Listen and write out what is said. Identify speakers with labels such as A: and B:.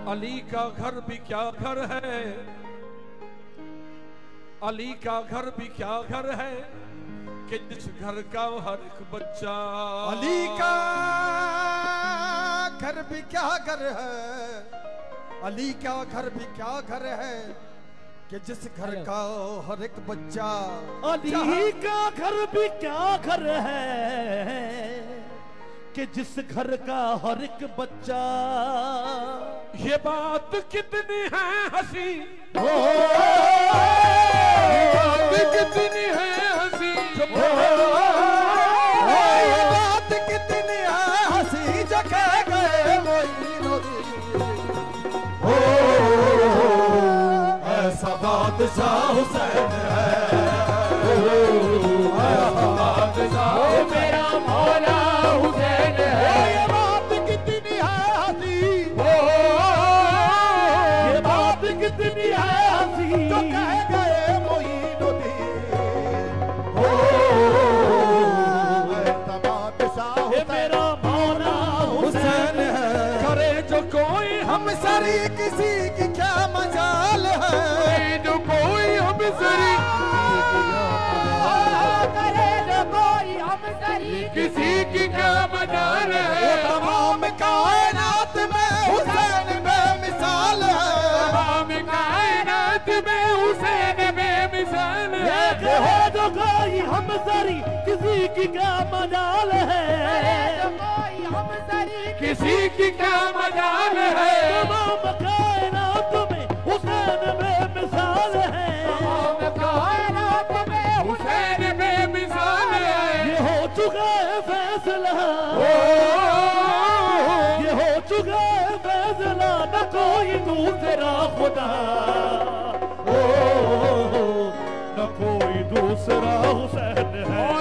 A: अली का घर भी क्या घर है, अली का घर भी क्या घर है कि जिस घर का हर एक बच्चा।
B: अली का घर भी क्या घर है, अली का घर भी क्या घर है कि जिस घर का हर एक बच्चा।
C: अली का घर भी क्या घर है कि जिस घर का हर एक बच्चा।
A: ये बात कितनी है हंसी,
D: ये बात कितनी है हंसी,
B: ये बात कितनी है हंसी जो कह गए हो। ऐसा बादशाह हुसैन है, ऐसा बादशाह
D: मेरा मौला हुसैन है।
B: ये बात कितनी है हंसी,
C: ये बात कितनी है हंसी
B: जो कह गए मोइनुद्दीन। ऐसा बादशाह
C: ये मेरा मौला
B: हुसैन है।
A: करे जो कोई
B: हम सारी किसी की क्या मजाल है,
D: जो कोई हम सरी
E: करे जो कोई हम सरी
D: किसी की क्या मजाल
B: वो
D: है।
B: तमाम कायनात में हुसैन बेमिसाल है।
D: तमाम कायनात में हुसैन बेमिसाल है।
C: ये हो जो कोई हम सरी किसी की क्या मजाल है।
E: जो कोई हम सरी
D: किसी की क्या मजाल है।
C: तमाम कायनात में हुसैन बेमिसाल है।
D: तमाम कायनात में हुसैन बेमिसाल है।
C: ये हो चुका है फैसला, ये हो चुका है फैसला, न कोई दूसरा खुदा, न कोई दूसरा हुसैन है।